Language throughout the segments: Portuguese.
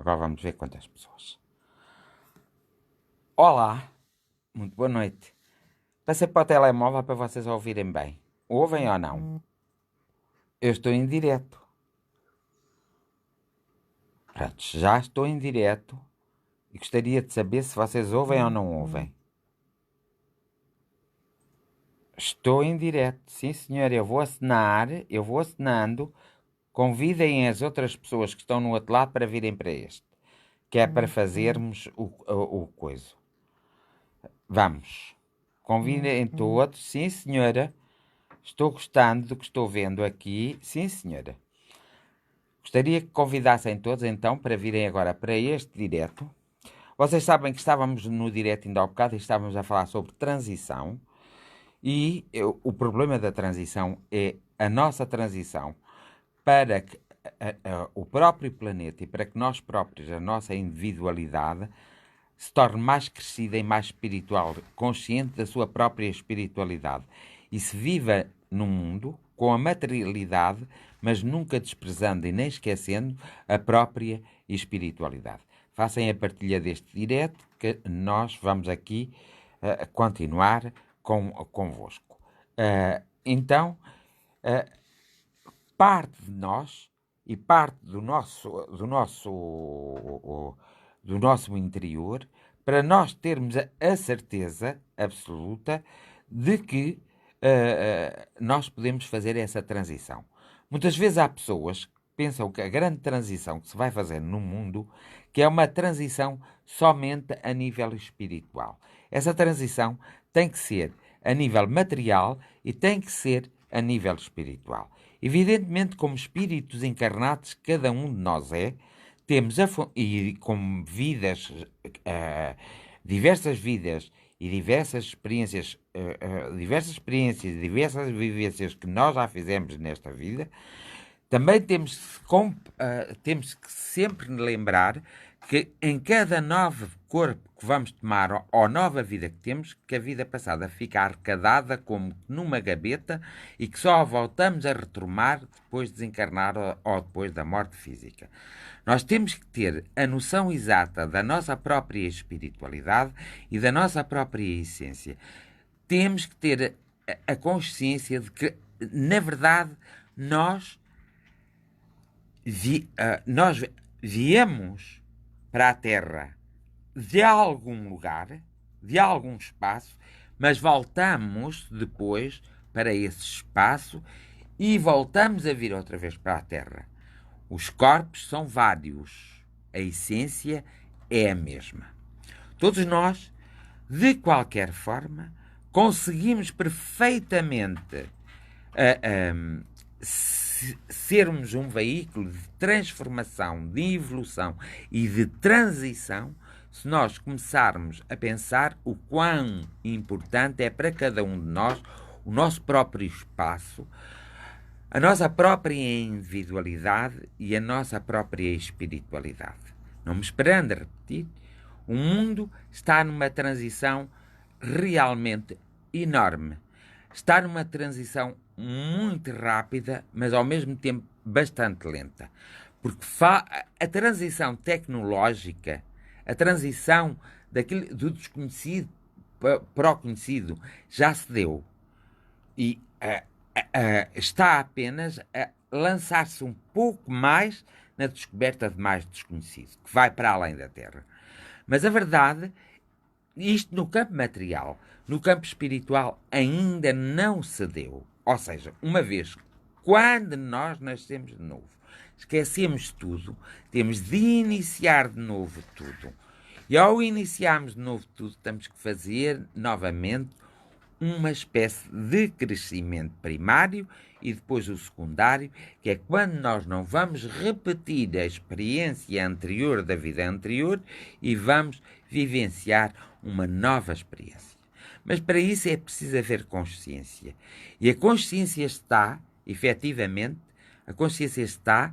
Agora vamos ver quantas pessoas. Olá, muito boa noite. Passei para o telemóvel para vocês ouvirem bem. Ouvem ou não? Eu estou em direto. Pronto, já estou em direto e gostaria de saber se vocês ouvem ou não ouvem. Estou em direto, sim senhor, eu vou acenando. Convidem as outras pessoas que estão no outro lado para virem para este, que é para fazermos o coisa. Vamos. Convidem todos, sim senhora. Estou gostando do que estou vendo aqui, sim senhora. Gostaria que convidassem todos então para virem agora para este direto. Vocês sabem que estávamos no direto ainda há bocado e estávamos a falar sobre transição. E o problema da transição é a nossa transição para que o próprio planeta e para que nós próprios, a nossa individualidade, se torne mais crescida e mais espiritual, consciente da sua própria espiritualidade e se viva no mundo com a materialidade, mas nunca desprezando e nem esquecendo a própria espiritualidade. Façam a partilha deste direto que nós vamos aqui continuar convosco. Então, parte de nós e parte do nosso interior para nós termos a certeza absoluta de que nós podemos fazer essa transição. Muitas vezes há pessoas que pensam que a grande transição que se vai fazer no mundo que é uma transição somente a nível espiritual. Essa transição tem que ser a nível material e tem que ser a nível espiritual. Evidentemente, como espíritos encarnados, cada um de nós temos e com vidas, diversas vidas e diversas experiências, diversas vivências que nós já fizemos nesta vida, também temos que sempre lembrar que em cada novo corpo que vamos tomar ou nova vida que temos, que a vida passada fica arrecadada como numa gaveta e que só a voltamos a retomar depois de desencarnar ou depois da morte física. Nós temos que ter a noção exata da nossa própria espiritualidade e da nossa própria essência. Temos que ter a consciência de que, na verdade, nós viemos para a Terra de algum lugar, de algum espaço, mas voltamos depois para esse espaço e voltamos a vir outra vez para a Terra. Os corpos são vários, a essência é a mesma. Todos nós, de qualquer forma, conseguimos perfeitamente sermos um veículo de transformação, de evolução e de transição se nós começarmos a pensar o quão importante é para cada um de nós o nosso próprio espaço, a nossa própria individualidade e a nossa própria espiritualidade. Não me esperando a repetir, o mundo está numa transição realmente enorme. Está numa transição muito rápida, mas ao mesmo tempo bastante lenta. Porque a transição tecnológica, a transição do desconhecido para o conhecido já se deu. E está apenas a lançar-se um pouco mais na descoberta de mais desconhecido, que vai para além da Terra. Mas a verdade, isto no campo material, no campo espiritual, ainda não se deu. Ou seja, uma vez quando nós nascemos de novo, esquecemos tudo, temos de iniciar de novo tudo. E ao iniciarmos de novo tudo, temos que fazer novamente uma espécie de crescimento primário e depois o secundário, que é quando nós não vamos repetir a experiência anterior da vida anterior e vamos vivenciar uma nova experiência. Mas para isso é preciso haver consciência. E a consciência está, efetivamente, a consciência está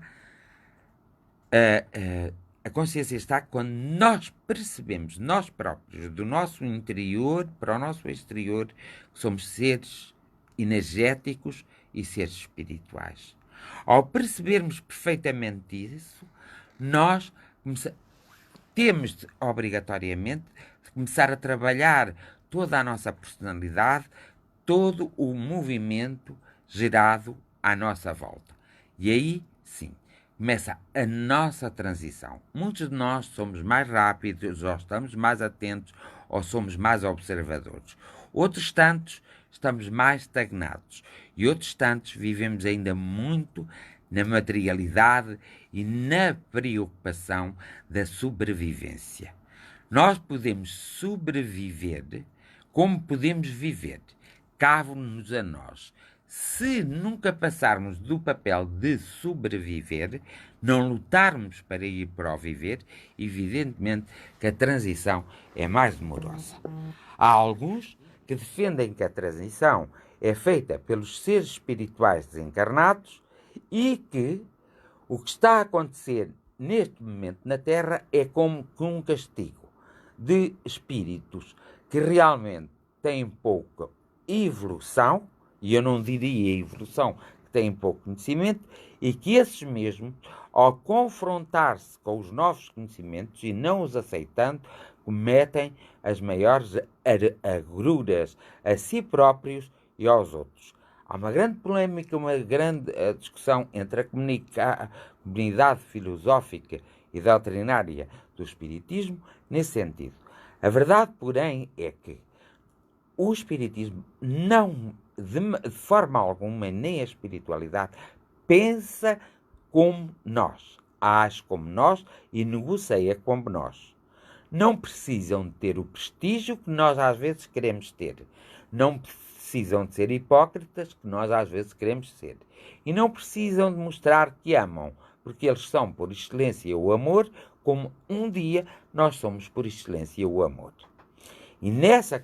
quando nós percebemos, nós próprios, do nosso interior para o nosso exterior, que somos seres energéticos e seres espirituais. Ao percebermos perfeitamente isso, nós temos de, obrigatoriamente de começar a trabalhar toda a nossa personalidade, todo o movimento gerado à nossa volta. E aí, sim, começa a nossa transição. Muitos de nós somos mais rápidos, ou estamos mais atentos, ou somos mais observadores. Outros tantos estamos mais estagnados. E outros tantos vivemos ainda muito na materialidade e na preocupação da sobrevivência. Nós podemos sobreviver como podemos viver. Cabe-nos a nós. Se nunca passarmos do papel de sobreviver, não lutarmos para ir para o viver, evidentemente que a transição é mais demorosa. Há alguns que defendem que a transição é feita pelos seres espirituais desencarnados e que o que está a acontecer neste momento na Terra é como um castigo de espíritos que realmente têm pouca evolução, e eu não diria evolução, que têm pouco conhecimento, e que esses mesmos, ao confrontar-se com os novos conhecimentos e não os aceitando, cometem as maiores agruras a si próprios e aos outros. Há uma grande polémica, uma grande discussão entre a comunidade filosófica e doutrinária do Espiritismo nesse sentido. A verdade, porém, é que o Espiritismo não, de forma alguma, nem a espiritualidade, pensa como nós, age como nós e negocia como nós. Não precisam de ter o prestígio que nós às vezes queremos ter. Não precisam de ser hipócritas que nós às vezes queremos ser. E não precisam de mostrar que amam, porque eles são por excelência o amor, como um dia nós somos por excelência o amor. E nessa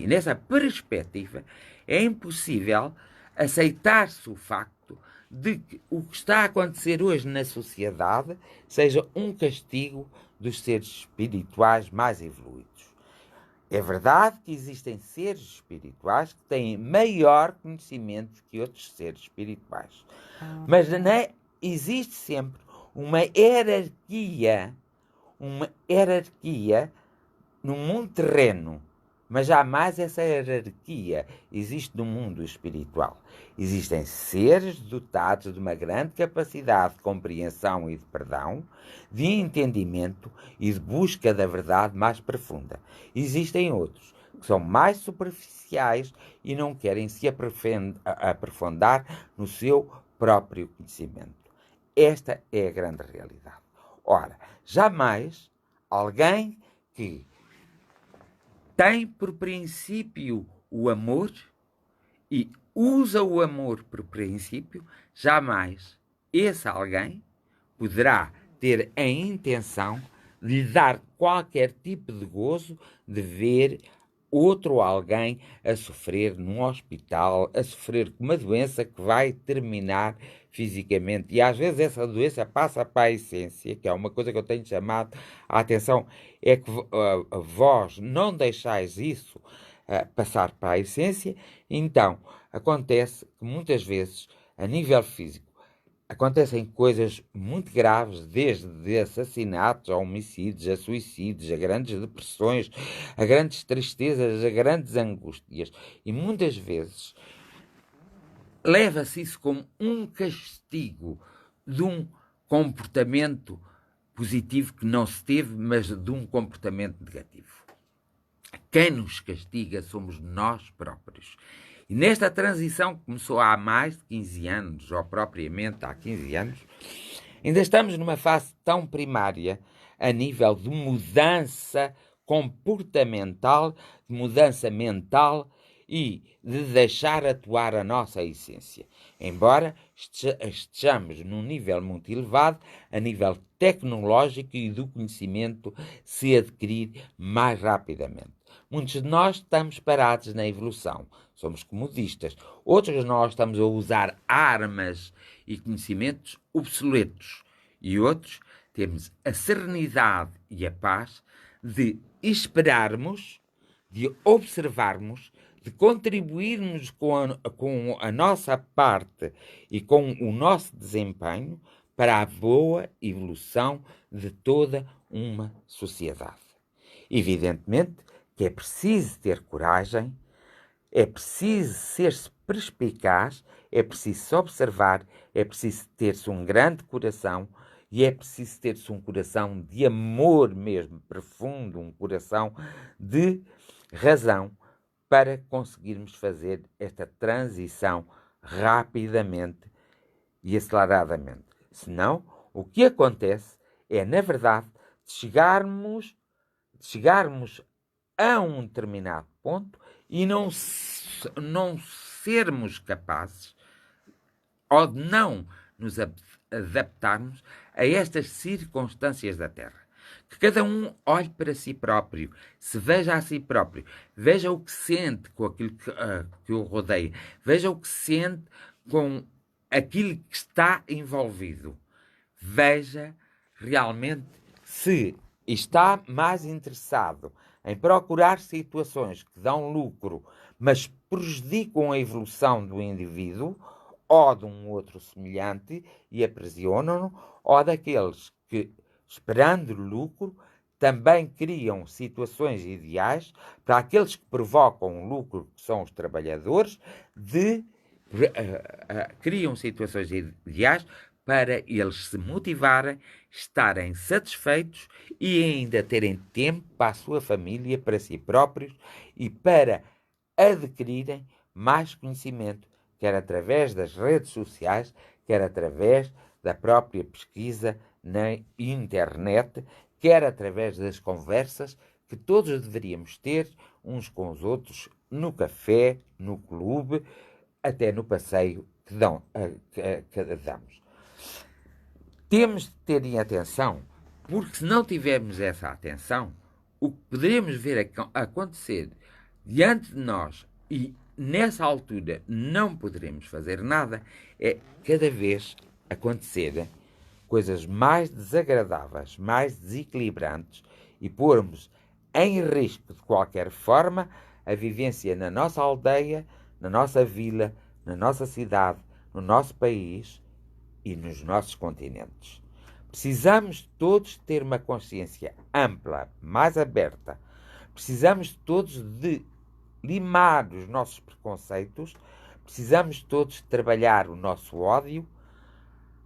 nessa perspectiva é impossível aceitar-se o facto de que o que está a acontecer hoje na sociedade seja um castigo dos seres espirituais mais evoluídos. É verdade que existem seres espirituais que têm maior conhecimento que outros seres espirituais. Mas existe sempre uma hierarquia no mundo terreno, mas jamais essa hierarquia existe no mundo espiritual. Existem seres dotados de uma grande capacidade de compreensão e de perdão, de entendimento e de busca da verdade mais profunda. Existem outros que são mais superficiais e não querem se aprofundar no seu próprio conhecimento. Esta é a grande realidade. Ora, jamais alguém que tem por princípio o amor e usa o amor por princípio, jamais esse alguém poderá ter a intenção de lhe dar qualquer tipo de gozo de ver outro alguém a sofrer num hospital, a sofrer com uma doença que vai terminar fisicamente. E às vezes essa doença passa para a essência, que é uma coisa que eu tenho chamado a atenção, é que vós não deixais isso passar para a essência. Então, acontece que muitas vezes, a nível físico, acontecem coisas muito graves, desde assassinatos, a homicídios, a suicídios, a grandes depressões, a grandes tristezas, a grandes angústias. E muitas vezes leva-se isso como um castigo de um comportamento positivo que não se teve, mas de um comportamento negativo. Quem nos castiga somos nós próprios. E nesta transição que começou há mais de 15 anos, ou propriamente há 15 anos, ainda estamos numa fase tão primária a nível de mudança comportamental, de mudança mental e de deixar atuar a nossa essência. Embora estejamos num nível muito elevado, a nível tecnológico e do conhecimento se adquirir mais rapidamente. Muitos de nós estamos parados na evolução, somos comodistas. Outros de nós estamos a usar armas e conhecimentos obsoletos. E outros temos a serenidade e a paz de esperarmos, de observarmos, de contribuirmos com a nossa parte e com o nosso desempenho para a boa evolução de toda uma sociedade. Evidentemente que é preciso ter coragem, é preciso ser-se perspicaz, é preciso se observar, é preciso ter-se um grande coração e é preciso ter-se um coração de amor mesmo, profundo, um coração de razão para conseguirmos fazer esta transição rapidamente e aceleradamente. Senão, o que acontece é, na verdade, chegarmos a um determinado ponto e não sermos capazes ou de não nos adaptarmos a estas circunstâncias da Terra. Que cada um olhe para si próprio, se veja a si próprio, veja o que sente com aquilo que o rodeia, veja o que sente com aquilo que está envolvido. Veja realmente se está mais interessado em procurar situações que dão lucro, mas prejudicam a evolução do indivíduo, ou de um outro semelhante e aprisionam-no, ou daqueles que, esperando lucro, também criam situações ideais para aqueles que provocam lucro, que são os trabalhadores, criam situações ideais para eles se motivarem, estarem satisfeitos e ainda terem tempo para a sua família, para si próprios e para adquirirem mais conhecimento, quer através das redes sociais, quer através da própria pesquisa na internet, quer através das conversas que todos deveríamos ter uns com os outros no café, no clube, até no passeio que damos. Temos de ter em atenção, porque se não tivermos essa atenção, o que poderemos ver acontecer diante de nós e nessa altura não poderemos fazer nada é cada vez acontecer coisas mais desagradáveis, mais desequilibrantes e pormos em risco de qualquer forma a vivência na nossa aldeia, na nossa vila, na nossa cidade, no nosso país e nos nossos continentes. Precisamos todos ter uma consciência ampla, mais aberta. Precisamos todos de limar os nossos preconceitos. Precisamos todos de trabalhar o nosso ódio,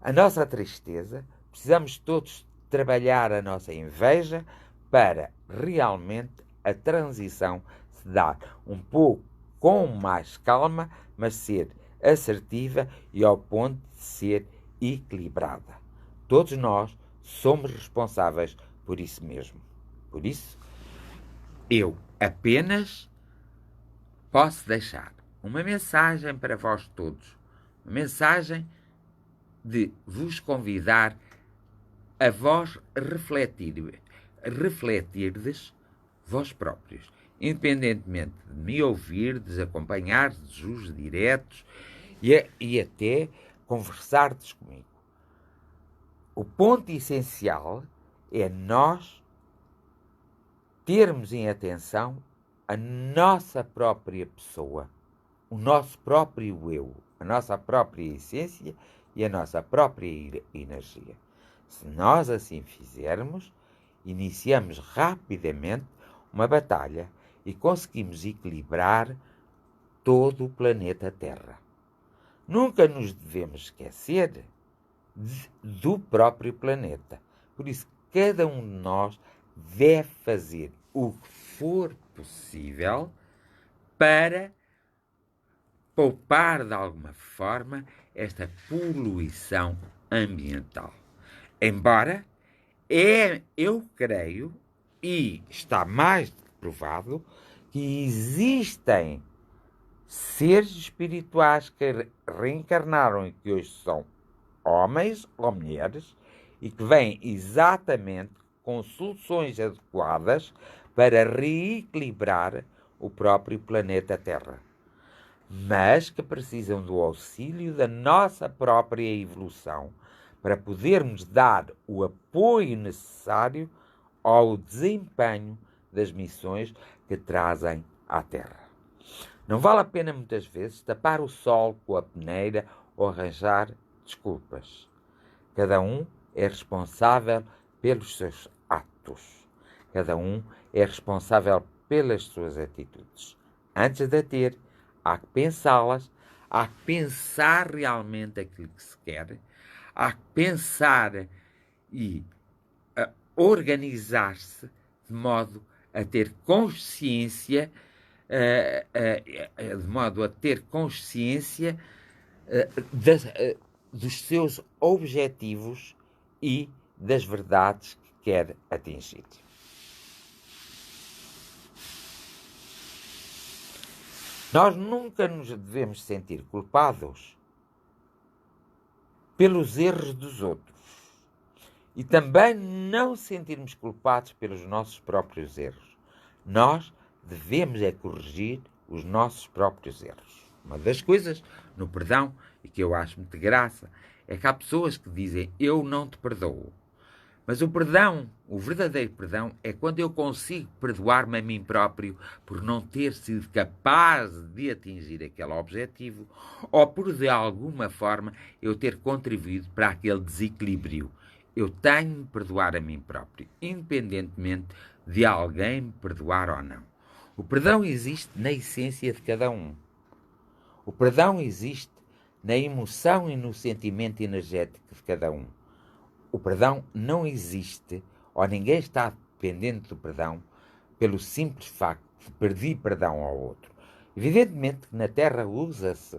a nossa tristeza. Precisamos todos de trabalhar a nossa inveja para realmente a transição se dar um pouco com mais calma, mas ser assertiva e ao ponto de ser equilibrada. Todos nós somos responsáveis por isso mesmo. Por isso, eu apenas posso deixar uma mensagem para vós todos, uma mensagem de vos convidar a vós refletirdes vós próprios, independentemente de me ouvirdes, acompanhardes os diretos e até conversardes comigo. O ponto essencial é nós termos em atenção a nossa própria pessoa, o nosso próprio eu, a nossa própria essência e a nossa própria energia. Se nós assim fizermos, iniciamos rapidamente uma batalha e conseguimos equilibrar todo o planeta Terra. Nunca nos devemos esquecer do próprio planeta. Por isso, cada um de nós deve fazer o que for possível para poupar de alguma forma esta poluição ambiental. Embora eu creio, e está mais provado, que existem seres espirituais que reencarnaram e que hoje são homens ou mulheres e que vêm exatamente com soluções adequadas para reequilibrar o próprio planeta Terra, mas que precisam do auxílio da nossa própria evolução para podermos dar o apoio necessário ao desempenho das missões que trazem à Terra. Não vale a pena muitas vezes tapar o sol com a peneira ou arranjar desculpas. Cada um é responsável pelos seus atos. Cada um é responsável pelas suas atitudes. Antes de a ter, há que pensá-las, há que pensar realmente aquilo que se quer, há que pensar e organizar-se de modo a ter consciência, de modo a ter consciência dos seus objetivos e das verdades que quer atingir. Nós nunca nos devemos sentir culpados pelos erros dos outros e também não sentirmos culpados pelos nossos próprios erros. Nós devemos corrigir os nossos próprios erros. Uma das coisas no perdão, e que eu acho muito graça, é que há pessoas que dizem: eu não te perdoo. Mas o perdão, o verdadeiro perdão, é quando eu consigo perdoar-me a mim próprio por não ter sido capaz de atingir aquele objetivo ou por, de alguma forma, eu ter contribuído para aquele desequilíbrio. Eu tenho de me perdoar a mim próprio, independentemente de alguém me perdoar ou não. O perdão existe na essência de cada um. O perdão existe na emoção e no sentimento energético de cada um. O perdão não existe, ou ninguém está dependente do perdão, pelo simples facto de pedir perdão ao outro. Evidentemente que na Terra usa-se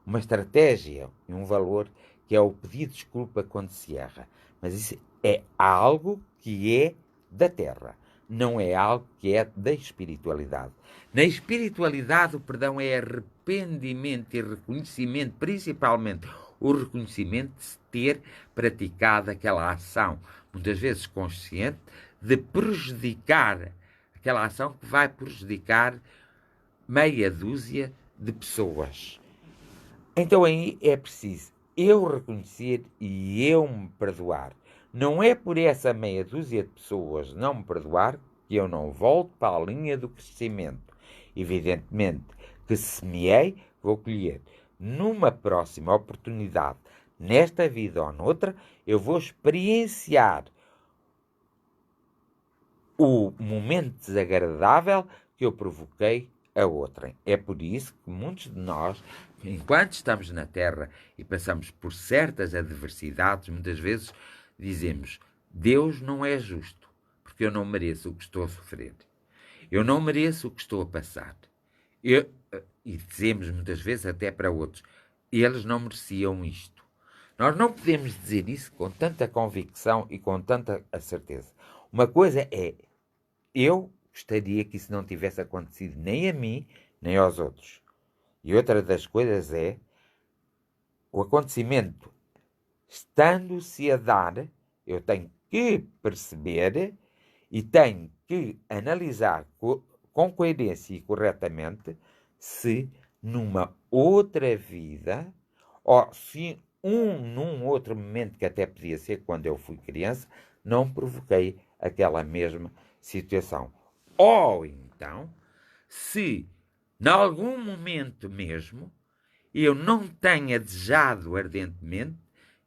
uma estratégia e um valor que é o pedir desculpa quando se erra. Mas isso é algo que é da Terra, não é algo que é da espiritualidade. Na espiritualidade, o perdão é arrependimento e reconhecimento, principalmente o reconhecimento de se ter praticado aquela ação, muitas vezes consciente, de prejudicar aquela ação que vai prejudicar meia dúzia de pessoas. Então aí é preciso eu reconhecer e eu me perdoar. Não é por essa meia dúzia de pessoas não me perdoar que eu não volto para a linha do crescimento. Evidentemente que se semeei, vou colher. Numa próxima oportunidade, nesta vida ou noutra, eu vou experienciar o momento desagradável que eu provoquei a outrem. É por isso que muitos de nós, enquanto estamos na Terra e passamos por certas adversidades, muitas vezes dizemos: Deus não é justo, porque eu não mereço o que estou a sofrer. Eu não mereço o que estou a passar. E dizemos muitas vezes até para outros: eles não mereciam isto. Nós não podemos dizer isso com tanta convicção e com tanta certeza. Uma coisa é: eu gostaria que isso não tivesse acontecido nem a mim, nem aos outros. E outra das coisas é: o acontecimento estando-se a dar, eu tenho que perceber e tenho que analisar com coerência e corretamente se numa outra vida, ou se num outro momento, que até podia ser quando eu fui criança, não provoquei aquela mesma situação. Ou então, se em algum momento mesmo eu não tenha desejado ardentemente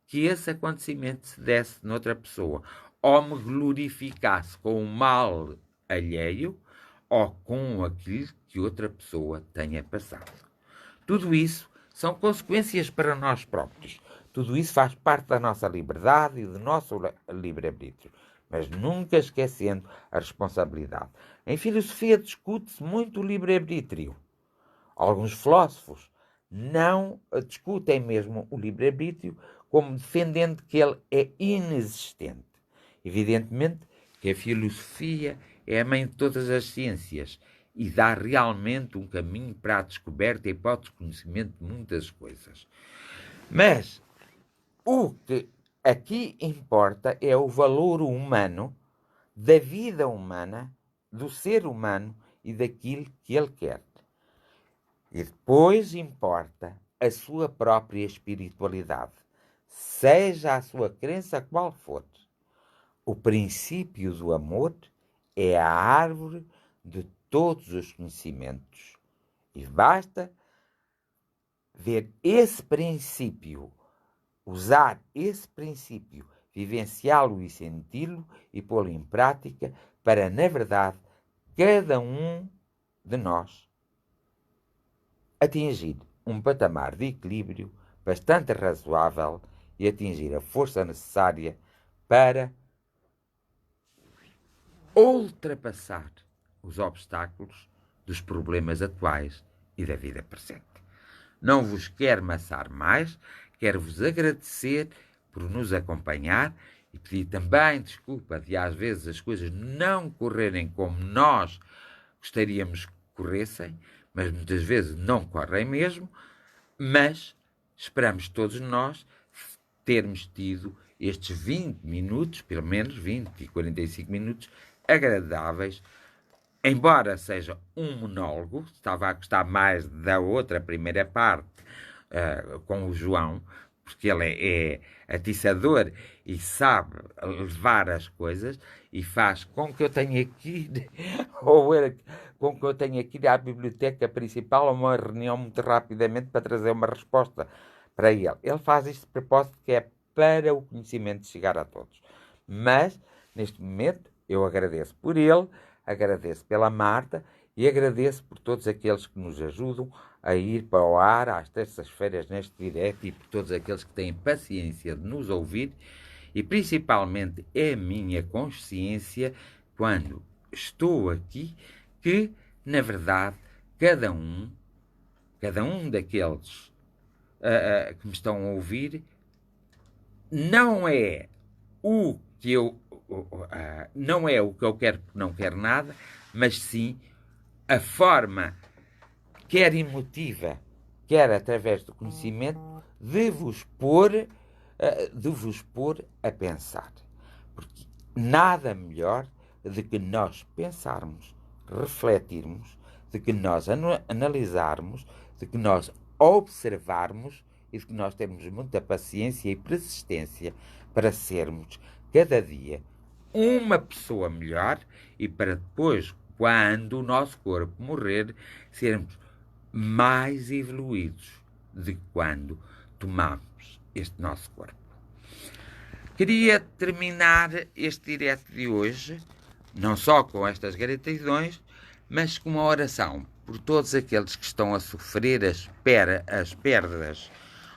que esse acontecimento se desse noutra pessoa, ou me glorificasse com o mal alheio, ou com aquilo que outra pessoa tenha passado. Tudo isso são consequências para nós próprios. Tudo isso faz parte da nossa liberdade e do nosso livre-arbítrio, mas nunca esquecendo a responsabilidade. Em filosofia discute-se muito o livre-arbítrio. Alguns filósofos não discutem mesmo o livre-arbítrio, como defendendo que ele é inexistente. Evidentemente que a filosofia é a mãe de todas as ciências e dá realmente um caminho para a descoberta e para o desconhecimento de muitas coisas. Mas o que aqui importa é o valor humano, da vida humana, do ser humano e daquilo que ele quer. E depois importa a sua própria espiritualidade, seja a sua crença qual for. O princípio do amor é a árvore de todos os conhecimentos. E basta ver esse princípio usar esse princípio, vivenciá-lo e senti-lo e pô-lo em prática para, na verdade, cada um de nós atingir um patamar de equilíbrio bastante razoável e atingir a força necessária para ultrapassar os obstáculos dos problemas atuais e da vida presente. Não vos quero maçar mais, quero-vos agradecer por nos acompanhar e pedir também desculpa de às vezes as coisas não correrem como nós gostaríamos que corressem, mas muitas vezes não correm mesmo, mas esperamos todos nós termos tido estes 20 minutos, pelo menos 20 e 45 minutos, agradáveis, embora seja um monólogo, estava a gostar mais da outra primeira parte com o João, porque ele é atiçador e sabe levar as coisas e faz com que eu tenha que ir, com que eu tenha que ir à biblioteca principal a uma reunião muito rapidamente para trazer uma resposta para ele. Ele faz isto de propósito que é para o conhecimento chegar a todos. Mas, neste momento, eu agradeço por ele, agradeço pela Marta e agradeço por todos aqueles que nos ajudam a ir para o ar às terças-feiras neste direto e por todos aqueles que têm paciência de nos ouvir e principalmente é a minha consciência quando estou aqui que, na verdade, cada um daqueles que me estão a ouvir não é o que eu não é o que eu quero porque não quero nada, mas sim a forma, quer emotiva, quer através do conhecimento, de vos pôr a pensar. Porque nada melhor de que nós pensarmos, refletirmos, de que nós analisarmos, de que nós observarmos e de que nós termos muita paciência e persistência para sermos cada dia uma pessoa melhor e para depois, quando o nosso corpo morrer, sermos mais evoluídos de quando tomamos este nosso corpo. Queria terminar este direto de hoje, não só com estas gratidões, mas com uma oração por todos aqueles que estão a sofrer as perdas,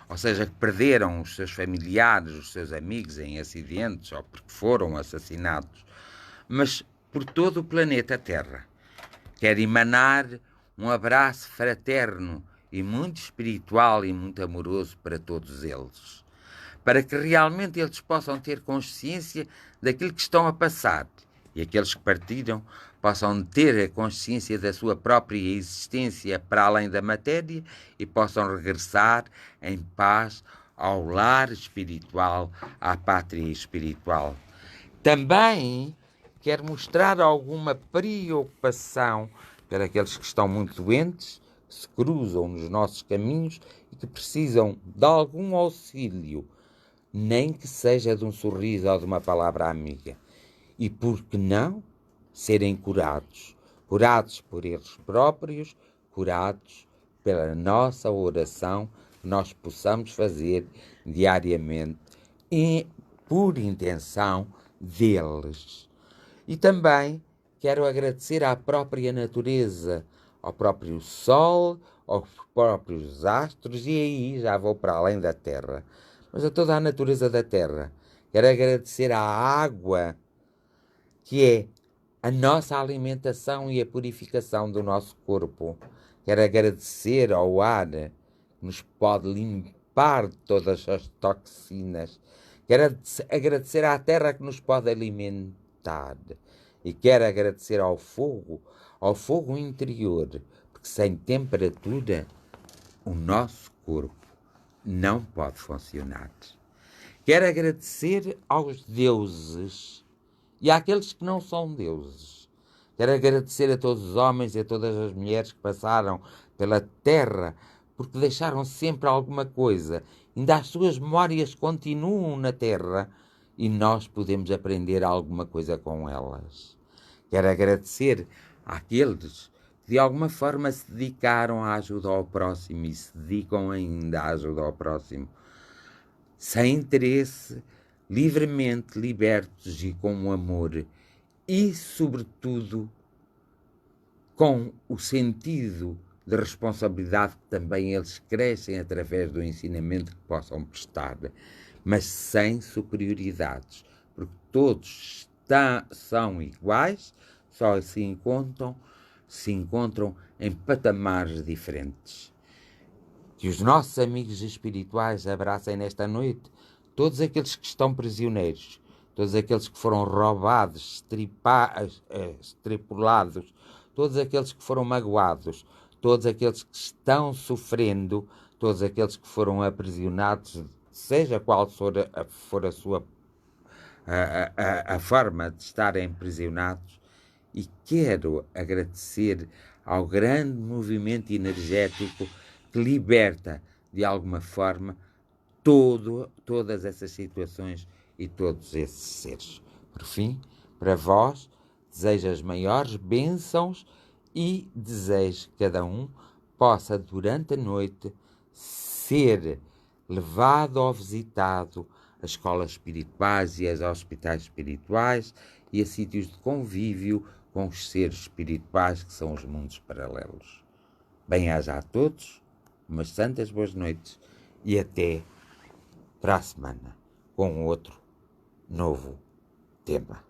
ou seja, que perderam os seus familiares, os seus amigos em acidentes ou porque foram assassinados, mas por todo o planeta Terra. Quero emanar um abraço fraterno e muito espiritual e muito amoroso para todos eles, para que realmente eles possam ter consciência daquilo que estão a passar e aqueles que partiram possam ter a consciência da sua própria existência para além da matéria e possam regressar em paz ao lar espiritual, à pátria espiritual. Também quero mostrar alguma preocupação para aqueles que estão muito doentes, que se cruzam nos nossos caminhos e que precisam de algum auxílio, nem que seja de um sorriso ou de uma palavra amiga. E por que não serem curados? Curados por eles próprios, curados pela nossa oração que nós possamos fazer diariamente e por intenção deles. E também quero agradecer à própria natureza, ao próprio sol, aos próprios astros, e aí já vou para além da terra, mas a toda a natureza da terra. Quero agradecer à água, que é a nossa alimentação e a purificação do nosso corpo. Quero agradecer ao ar, que nos pode limpar de todas as toxinas. Quero agradecer à terra que nos pode alimentar. E quero agradecer ao fogo interior, porque sem temperatura o nosso corpo não pode funcionar. Quero agradecer aos deuses e àqueles que não são deuses. Quero agradecer a todos os homens e a todas as mulheres que passaram pela terra, porque deixaram sempre alguma coisa. Ainda as suas memórias continuam na terra e nós podemos aprender alguma coisa com elas. Quero agradecer àqueles que de alguma forma se dedicaram à ajuda ao próximo e se dedicam ainda à ajuda ao próximo. sem interesse, livremente libertos e com amor e, sobretudo, com o sentido de responsabilidade que também eles crescem através do ensinamento que possam prestar, mas sem superioridades, porque todos são iguais, só se encontram em patamares diferentes. Que os nossos amigos espirituais abracem nesta noite todos aqueles que estão prisioneiros, todos aqueles que foram roubados, estripulados, todos aqueles que foram magoados, todos aqueles que estão sofrendo, todos aqueles que foram aprisionados, seja qual for a sua a forma de estarem aprisionados. E quero agradecer ao grande movimento energético que liberta, de alguma forma, todas essas situações e todos esses seres. Por fim, para vós, desejo as maiores bênçãos e desejo que cada um possa, durante a noite, ser levado ou visitado às escolas espirituais e aos hospitais espirituais e a sítios de convívio com os seres espirituais que são os mundos paralelos. Bem-aja a todos, umas santas boas noites e até para a semana com outro novo tema.